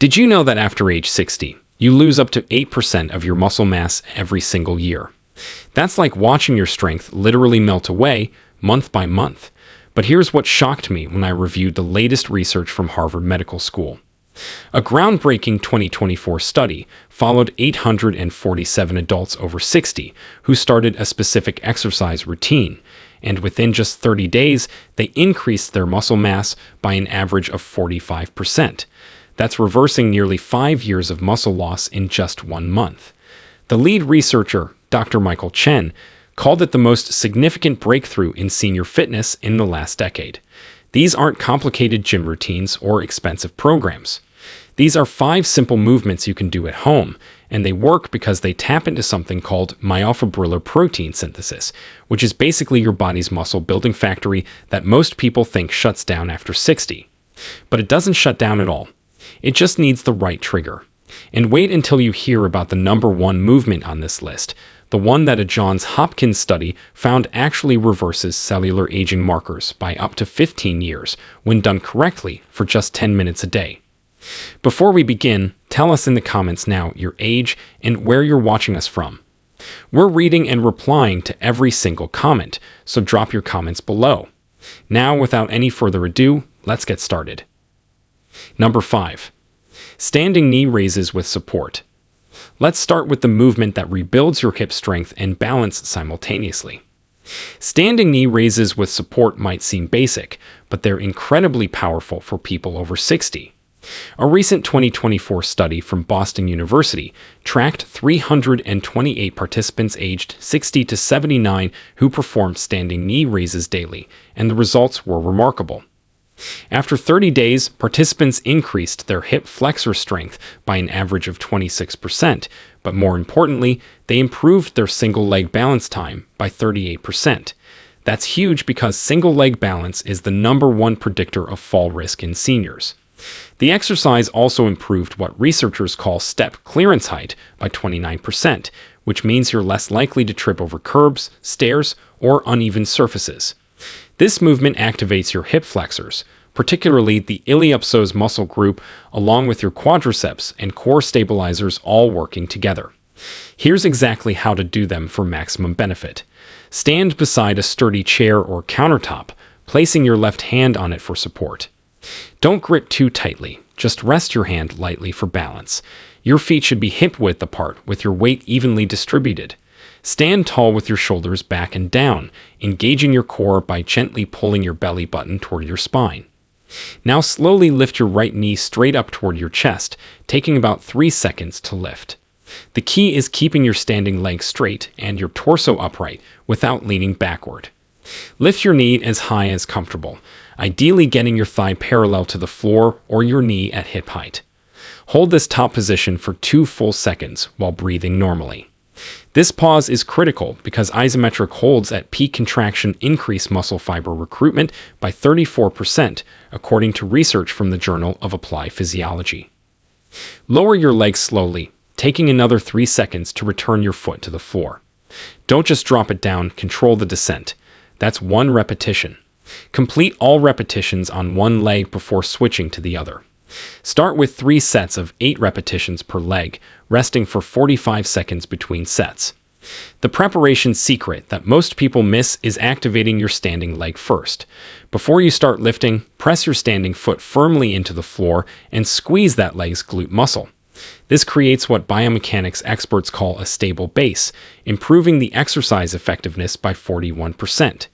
Did you know that after age 60, you lose up to 8% of your muscle mass every single year? That's like watching your strength literally melt away month by month. But here's what shocked me when I reviewed the latest research from Harvard Medical School. A groundbreaking 2024 study followed 847 adults over 60 who started a specific exercise routine, and within just 30 days, they increased their muscle mass by an average of 45%. That's reversing nearly 5 years of muscle loss in just 1 month. The lead researcher, Dr. Michael Chen, called it the most significant breakthrough in senior fitness in the last decade. These aren't complicated gym routines or expensive programs. These are 5 simple movements you can do at home, and they work because they tap into something called myofibrillar protein synthesis, which is basically your body's muscle building factory that most people think shuts down after 60. But it doesn't shut down at all. It just needs the right trigger. And wait until you hear about the number 1 movement on this list, the one that a Johns Hopkins study found actually reverses cellular aging markers by up to 15 years when done correctly for just 10 minutes a day. Before we begin, tell us in the comments now your age and where you're watching us from. We're reading and replying to every single comment, so drop your comments below. Now, without any further ado, let's get started. Number 5. Standing knee raises with support. Let's start with the movement that rebuilds your hip strength and balance simultaneously. Standing knee raises with support might seem basic, but they're incredibly powerful for people over 60. A recent 2024 study from Boston University tracked 328 participants aged 60 to 79 who performed standing knee raises daily, and the results were remarkable. After 30 days, participants increased their hip flexor strength by an average of 26%, but more importantly, they improved their single leg balance time by 38%. That's huge because single leg balance is the number 1 predictor of fall risk in seniors. The exercise also improved what researchers call step clearance height by 29%, which means you're less likely to trip over curbs, stairs, or uneven surfaces. This movement activates your hip flexors, particularly the iliopsoas muscle group, along with your quadriceps and core stabilizers all working together. Here's exactly how to do them for maximum benefit. Stand beside a sturdy chair or countertop, placing your left hand on it for support. Don't grip too tightly, just rest your hand lightly for balance. Your feet should be hip-width apart with your weight evenly distributed. Stand tall with your shoulders back and down, engaging your core by gently pulling your belly button toward your spine. Now slowly lift your right knee straight up toward your chest, taking about 3 seconds to lift. The key is keeping your standing leg straight and your torso upright without leaning backward. Lift your knee as high as comfortable, ideally getting your thigh parallel to the floor or your knee at hip height. Hold this top position for 2 full seconds while breathing normally. This pause is critical because isometric holds at peak contraction increase muscle fiber recruitment by 34%, according to research from the Journal of Applied Physiology. Lower your legs slowly, taking another 3 seconds to return your foot to the floor. Don't just drop it down, control the descent. That's 1 repetition. Complete all repetitions on 1 leg before switching to the other. Start with 3 sets of 8 repetitions per leg, resting for 45 seconds between sets. The preparation secret that most people miss is activating your standing leg first. Before you start lifting, press your standing foot firmly into the floor and squeeze that leg's glute muscle. This creates what biomechanics experts call a stable base, improving the exercise effectiveness by 41%.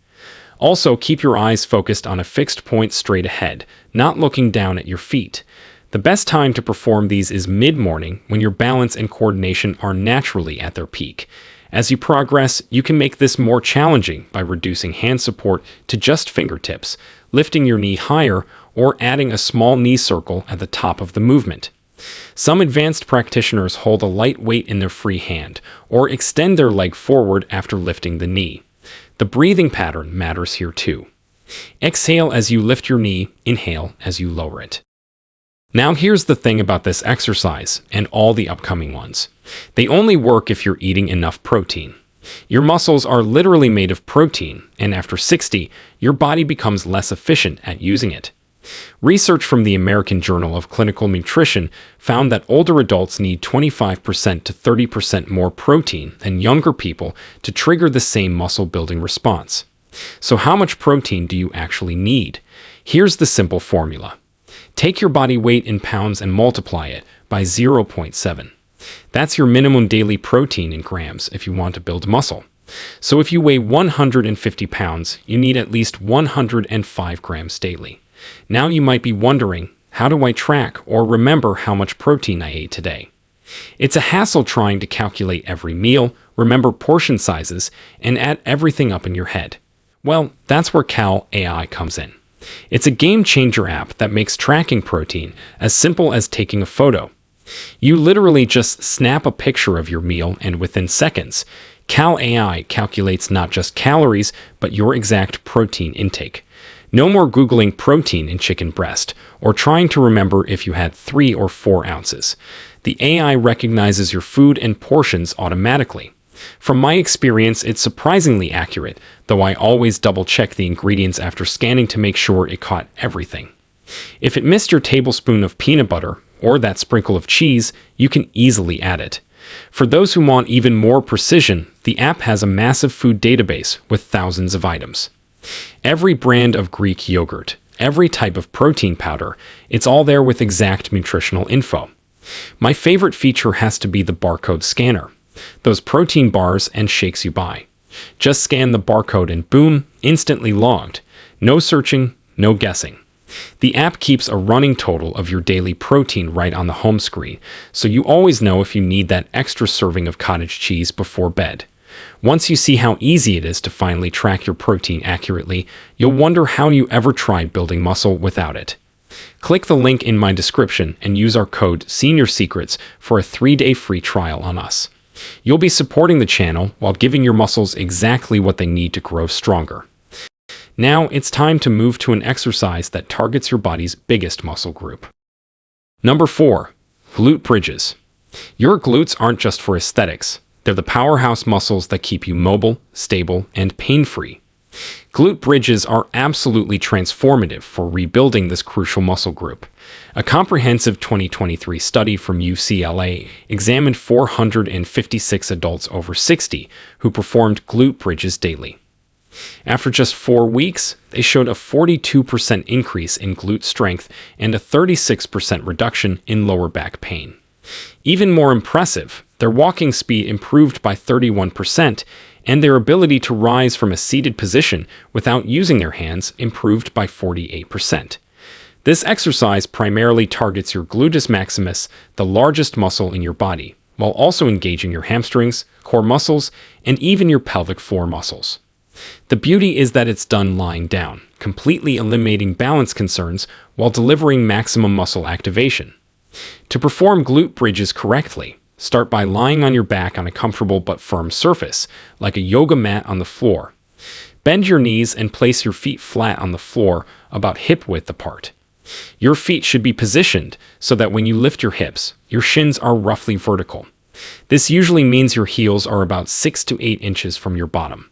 Also, keep your eyes focused on a fixed point straight ahead, not looking down at your feet. The best time to perform these is mid-morning when your balance and coordination are naturally at their peak. As you progress, you can make this more challenging by reducing hand support to just fingertips, lifting your knee higher, or adding a small knee circle at the top of the movement. Some advanced practitioners hold a light weight in their free hand, or extend their leg forward after lifting the knee. The breathing pattern matters here too. Exhale as you lift your knee, inhale as you lower it. Now here's the thing about this exercise and all the upcoming ones. They only work if you're eating enough protein. Your muscles are literally made of protein, and after 60, your body becomes less efficient at using it. Research from the American Journal of Clinical Nutrition found that older adults need 25% to 30% more protein than younger people to trigger the same muscle building response. So how much protein do you actually need? Here's the simple formula. Take your body weight in pounds and multiply it by 0.7. That's your minimum daily protein in grams if you want to build muscle. So if you weigh 150 pounds, you need at least 105 grams daily. Now you might be wondering, how do I track or remember how much protein I ate today? It's a hassle trying to calculate every meal, remember portion sizes, and add everything up in your head. Well, that's where Cal AI comes in. It's a game-changer app that makes tracking protein as simple as taking a photo. You literally just snap a picture of your meal, and within seconds, Cal AI calculates not just calories, but your exact protein intake. No more Googling protein in chicken breast, or trying to remember if you had 3 or 4 ounces. The AI recognizes your food and portions automatically. From my experience, it's surprisingly accurate, though I always double-check the ingredients after scanning to make sure it caught everything. If it missed your tablespoon of peanut butter, or that sprinkle of cheese, you can easily add it. For those who want even more precision, the app has a massive food database with thousands of items. Every brand of Greek yogurt, every type of protein powder, it's all there with exact nutritional info. My favorite feature has to be the barcode scanner. Those protein bars and shakes you buy. Just scan the barcode and boom, instantly logged. No searching, no guessing. The app keeps a running total of your daily protein right on the home screen, so you always know if you need that extra serving of cottage cheese before bed. Once you see how easy it is to finally track your protein accurately, you'll wonder how you ever tried building muscle without it. Click the link in my description and use our code SeniorSecrets for a 3-day free trial on us. You'll be supporting the channel while giving your muscles exactly what they need to grow stronger. Now it's time to move to an exercise that targets your body's biggest muscle group. Number 4. Glute bridges. Your glutes aren't just for aesthetics. They're the powerhouse muscles that keep you mobile, stable, and pain-free. Glute bridges are absolutely transformative for rebuilding this crucial muscle group. A comprehensive 2023 study from UCLA examined 456 adults over 60 who performed glute bridges daily. After just 4 weeks, they showed a 42% increase in glute strength and a 36% reduction in lower back pain. Even more impressive, their walking speed improved by 31%, and their ability to rise from a seated position without using their hands improved by 48%. This exercise primarily targets your gluteus maximus, the largest muscle in your body, while also engaging your hamstrings, core muscles, and even your pelvic floor muscles. The beauty is that it's done lying down, completely eliminating balance concerns while delivering maximum muscle activation. To perform glute bridges correctly, start by lying on your back on a comfortable but firm surface, like a yoga mat on the floor. Bend your knees and place your feet flat on the floor, about hip width apart. Your feet should be positioned so that when you lift your hips, your shins are roughly vertical. This usually means your heels are about 6 to 8 inches from your bottom.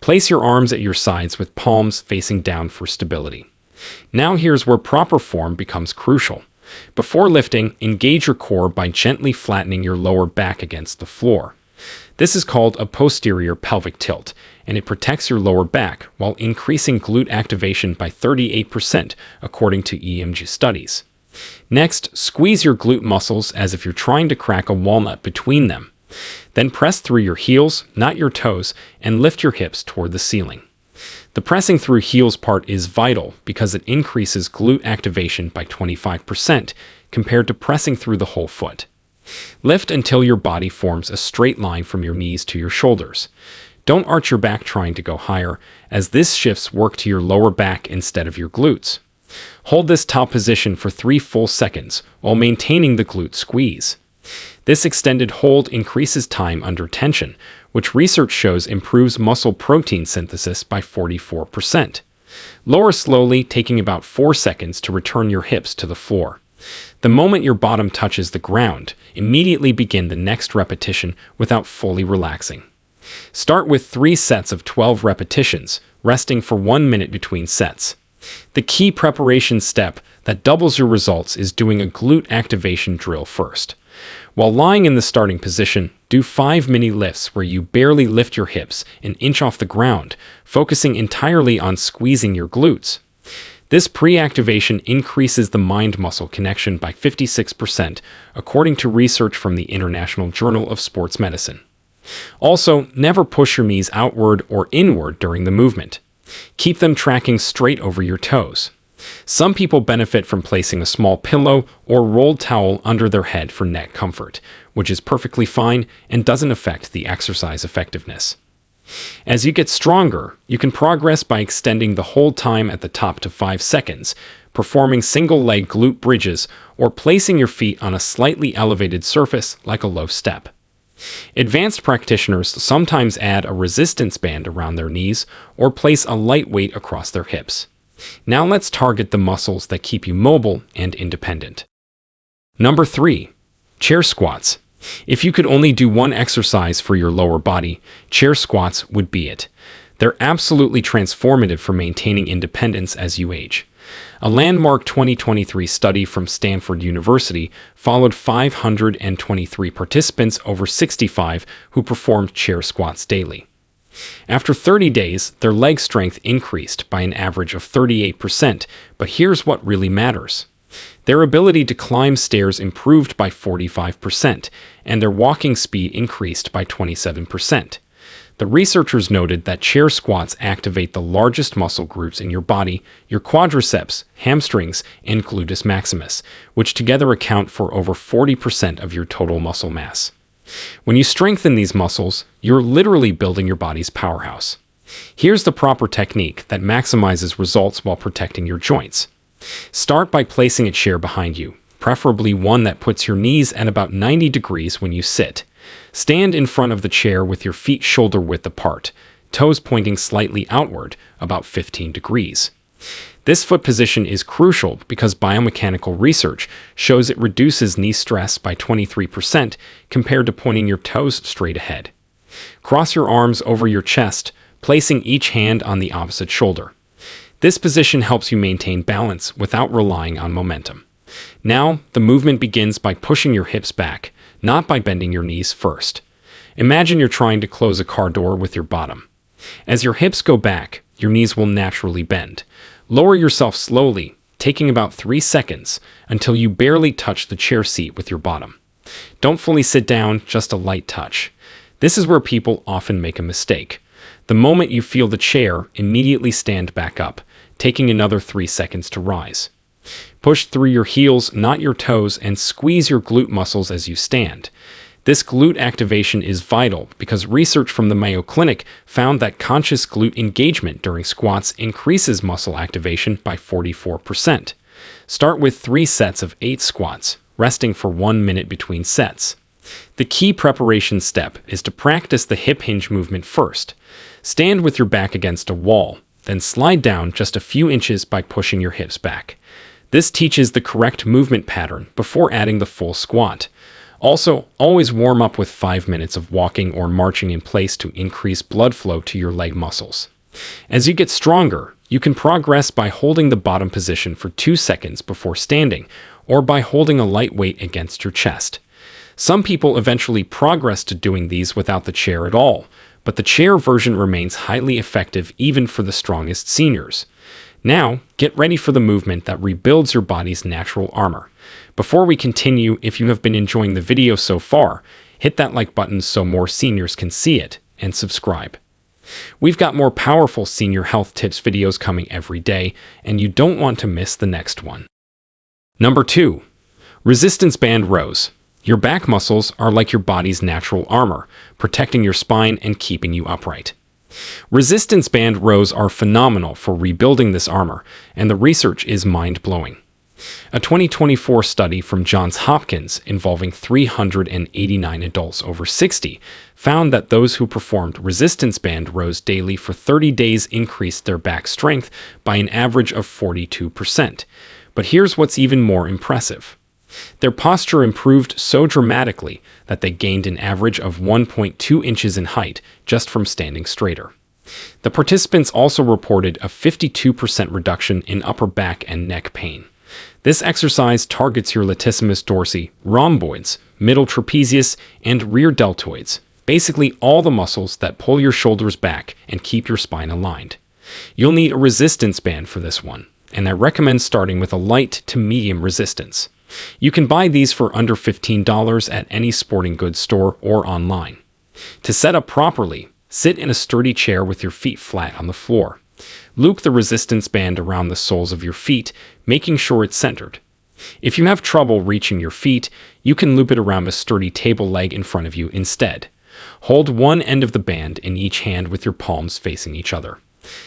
Place your arms at your sides with palms facing down for stability. Now here's where proper form becomes crucial. Before lifting, engage your core by gently flattening your lower back against the floor. This is called a posterior pelvic tilt, and it protects your lower back while increasing glute activation by 38%, according to EMG studies. Next, squeeze your glute muscles as if you're trying to crack a walnut between them. Then press through your heels, not your toes, and lift your hips toward the ceiling. The pressing through heels part is vital because it increases glute activation by 25% compared to pressing through the whole foot. Lift until your body forms a straight line from your knees to your shoulders. Don't arch your back trying to go higher, as this shifts work to your lower back instead of your glutes. Hold this top position for 3 full seconds while maintaining the glute squeeze. This extended hold increases time under tension, which research shows improves muscle protein synthesis by 44%. Lower slowly, taking about 4 seconds to return your hips to the floor. The moment your bottom touches the ground, immediately begin the next repetition without fully relaxing. Start with 3 sets of 12 repetitions, resting for 1 minute between sets. The key preparation step that doubles your results is doing a glute activation drill first. While lying in the starting position, do 5 mini lifts where you barely lift your hips an inch off the ground, focusing entirely on squeezing your glutes. This pre-activation increases the mind-muscle connection by 56%, according to research from the International Journal of Sports Medicine. Also, never push your knees outward or inward during the movement. Keep them tracking straight over your toes. Some people benefit from placing a small pillow or rolled towel under their head for neck comfort, which is perfectly fine and doesn't affect the exercise effectiveness. As you get stronger, you can progress by extending the hold time at the top to 5 seconds, performing single-leg glute bridges, or placing your feet on a slightly elevated surface like a low step. Advanced practitioners sometimes add a resistance band around their knees or place a light weight across their hips. Now let's target the muscles that keep you mobile and independent. Number 3. Chair squats. If you could only do one exercise for your lower body, chair squats would be it. They're absolutely transformative for maintaining independence as you age. A landmark 2023 study from Stanford University followed 523 participants over 65 who performed chair squats daily. After 30 days, their leg strength increased by an average of 38%, but here's what really matters. Their ability to climb stairs improved by 45%, and their walking speed increased by 27%. The researchers noted that chair squats activate the largest muscle groups in your body, your quadriceps, hamstrings, and gluteus maximus, which together account for over 40% of your total muscle mass. When you strengthen these muscles, you're literally building your body's powerhouse. Here's the proper technique that maximizes results while protecting your joints. Start by placing a chair behind you, preferably one that puts your knees at about 90 degrees when you sit. Stand in front of the chair with your feet shoulder-width apart, toes pointing slightly outward, about 15 degrees. This foot position is crucial because biomechanical research shows it reduces knee stress by 23% compared to pointing your toes straight ahead. Cross your arms over your chest, placing each hand on the opposite shoulder. This position helps you maintain balance without relying on momentum. Now, the movement begins by pushing your hips back, not by bending your knees first. Imagine you're trying to close a car door with your bottom. As your hips go back, your knees will naturally bend. Lower yourself slowly, taking about 3 seconds, until you barely touch the chair seat with your bottom. Don't fully sit down, just a light touch. This is where people often make a mistake. The moment you feel the chair, immediately stand back up, taking another 3 seconds to rise. Push through your heels, not your toes, and squeeze your glute muscles as you stand. This glute activation is vital because research from the Mayo Clinic found that conscious glute engagement during squats increases muscle activation by 44%. Start with 3 sets of 8 squats, resting for 1 minute between sets. The key preparation step is to practice the hip hinge movement first. Stand with your back against a wall, then slide down just a few inches by pushing your hips back. This teaches the correct movement pattern before adding the full squat. Also, always warm up with 5 minutes of walking or marching in place to increase blood flow to your leg muscles. As you get stronger, you can progress by holding the bottom position for 2 seconds before standing, or by holding a light weight against your chest. Some people eventually progress to doing these without the chair at all, but the chair version remains highly effective even for the strongest seniors. Now, get ready for the movement that rebuilds your body's natural armor. Before we continue, if you have been enjoying the video so far, hit that like button so more seniors can see it, and subscribe. We've got more powerful senior health tips videos coming every day, and you don't want to miss the next one. Number 2. Resistance band rows. Your back muscles are like your body's natural armor, protecting your spine and keeping you upright. Resistance band rows are phenomenal for rebuilding this armor, and the research is mind-blowing. A 2024 study from Johns Hopkins involving 389 adults over 60 found that those who performed resistance band rows daily for 30 days increased their back strength by an average of 42%. But here's what's even more impressive. Their posture improved so dramatically that they gained an average of 1.2 inches in height just from standing straighter. The participants also reported a 52% reduction in upper back and neck pain. This exercise targets your latissimus dorsi, rhomboids, middle trapezius, and rear deltoids, basically all the muscles that pull your shoulders back and keep your spine aligned. You'll need a resistance band for this one, and I recommend starting with a light to medium resistance. You can buy these for under $15 at any sporting goods store or online. To set up properly, sit in a sturdy chair with your feet flat on the floor. Loop the resistance band around the soles of your feet, making sure it's centered. If you have trouble reaching your feet, you can loop it around a sturdy table leg in front of you instead. Hold one end of the band in each hand with your palms facing each other.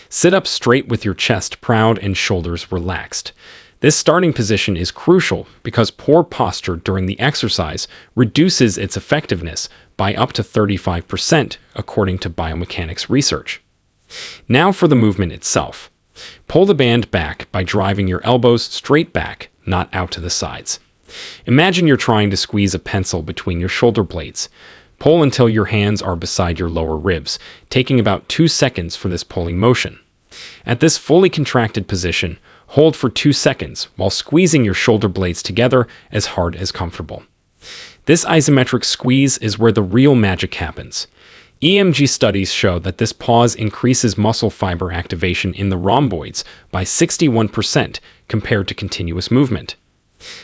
Sit up straight with your chest proud and shoulders relaxed. This starting position is crucial because poor posture during the exercise reduces its effectiveness by up to 35%, according to biomechanics research. Now for the movement itself. Pull the band back by driving your elbows straight back, not out to the sides. Imagine you're trying to squeeze a pencil between your shoulder blades. Pull until your hands are beside your lower ribs, taking about 2 seconds for this pulling motion. At this fully contracted position, hold for 2 seconds while squeezing your shoulder blades together as hard as comfortable. This isometric squeeze is where the real magic happens. EMG studies show that this pause increases muscle fiber activation in the rhomboids by 61% compared to continuous movement.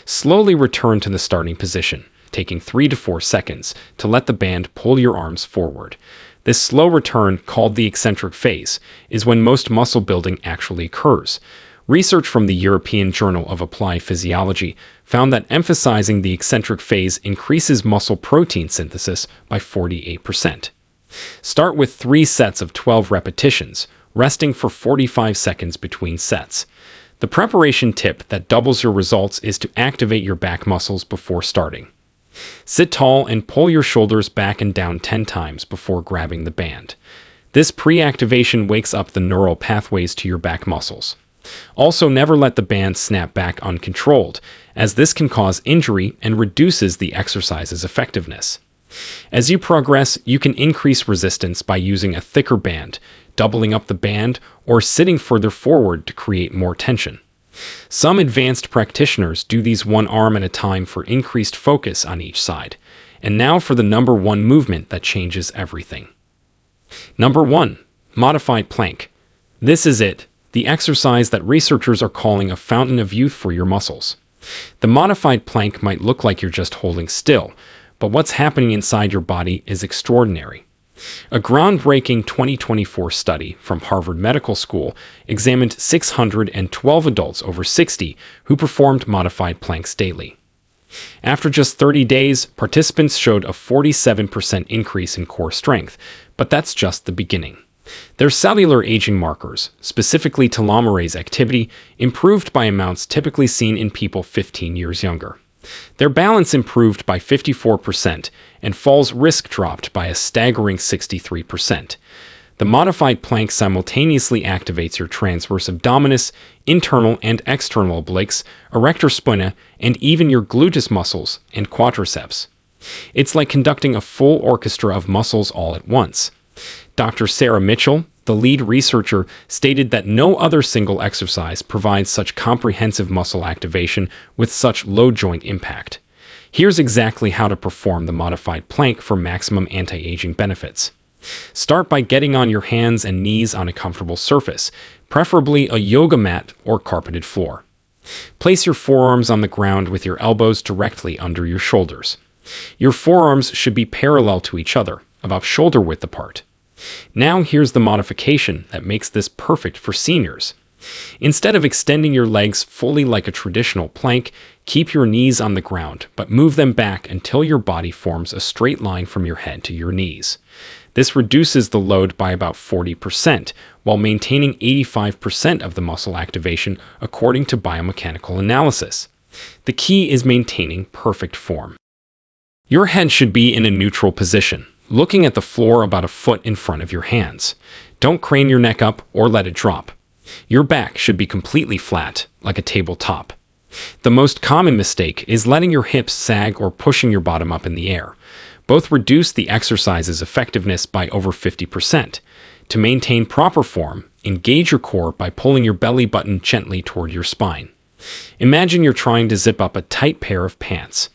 Slowly return to the starting position, taking 3 to 4 seconds to let the band pull your arms forward. This slow return, called the eccentric phase, is when most muscle building actually occurs. Research from the European Journal of Applied Physiology found that emphasizing the eccentric phase increases muscle protein synthesis by 48%. Start with 3 sets of 12 repetitions, resting for 45 seconds between sets. The preparation tip that doubles your results is to activate your back muscles before starting. Sit tall and pull your shoulders back and down 10 times before grabbing the band. This pre-activation wakes up the neural pathways to your back muscles. Also, never let the band snap back uncontrolled, as this can cause injury and reduces the exercise's effectiveness. As you progress, you can increase resistance by using a thicker band, doubling up the band, or sitting further forward to create more tension. Some advanced practitioners do these one arm at a time for increased focus on each side. And now for the number 1 movement that changes everything. Number 1. Modified plank. This is it, the exercise that researchers are calling a fountain of youth for your muscles. The modified plank might look like you're just holding still, but what's happening inside your body is extraordinary. A groundbreaking 2024 study from Harvard Medical School examined 612 adults over 60 who performed modified planks daily. After just 30 days, participants showed a 47% increase in core strength, but that's just the beginning. Their cellular aging markers, specifically telomerase activity, improved by amounts typically seen in people 15 years younger. Their balance improved by 54%, and falls risk dropped by a staggering 63%. The modified plank simultaneously activates your transverse abdominis, internal and external obliques, erector spinae, and even your gluteus muscles and quadriceps. It's like conducting a full orchestra of muscles all at once. Dr. Sarah Mitchell, the lead researcher, stated that no other single exercise provides such comprehensive muscle activation with such low joint impact. Here's exactly how to perform the modified plank for maximum anti-aging benefits. Start by getting on your hands and knees on a comfortable surface, preferably a yoga mat or carpeted floor. Place your forearms on the ground with your elbows directly under your shoulders. Your forearms should be parallel to each other, about shoulder width apart. Now here's the modification that makes this perfect for seniors. Instead of extending your legs fully like a traditional plank, keep your knees on the ground, but move them back until your body forms a straight line from your head to your knees. This reduces the load by about 40%, while maintaining 85% of the muscle activation according to biomechanical analysis. The key is maintaining perfect form. Your head should be in a neutral position, looking at the floor about a foot in front of your hands. Don't crane your neck up or let it drop. Your back should be completely flat, like a tabletop. The most common mistake is letting your hips sag or pushing your bottom up in the air. Both reduce the exercise's effectiveness by over 50%. To maintain proper form, engage your core by pulling your belly button gently toward your spine. Imagine you're trying to zip up a tight pair of pants.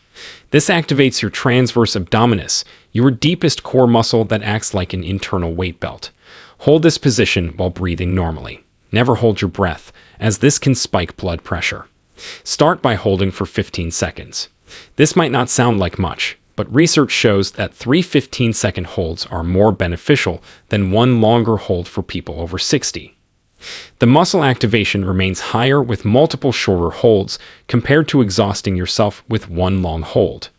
This activates your transverse abdominis, your deepest core muscle that acts like an internal weight belt. Hold this position while breathing normally. Never hold your breath, as this can spike blood pressure. Start by holding for 15 seconds. This might not sound like much, but research shows that 3 15-second holds are more beneficial than one longer hold for people over 60. The muscle activation remains higher with multiple shorter holds compared to exhausting yourself with one long hold.